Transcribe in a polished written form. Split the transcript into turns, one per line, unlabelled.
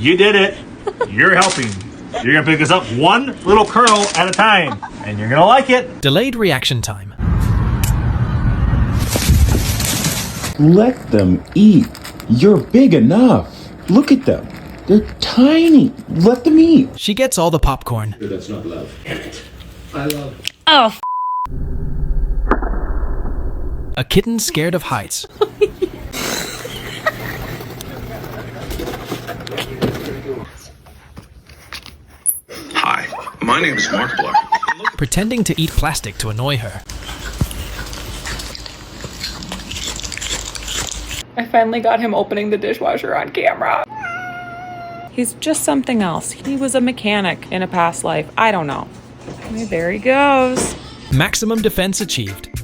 You did it. You're helping. You're gonna pick this up one little kernel at a time, and you're gonna like it.
Delayed reaction time.
Let them eat. You're big enough. Look at them. They're tiny. Let them eat.
She gets all the popcorn.
That's not love. Damn it. I love.
Oh,
A kitten scared of heights.
Hi, my name is Markiplier.
Pretending to eat plastic to annoy her.
I finally got him opening the dishwasher on camera. He's just something else. He was a mechanic in a past life. I don't know. Okay, there he goes.
Maximum defense achieved.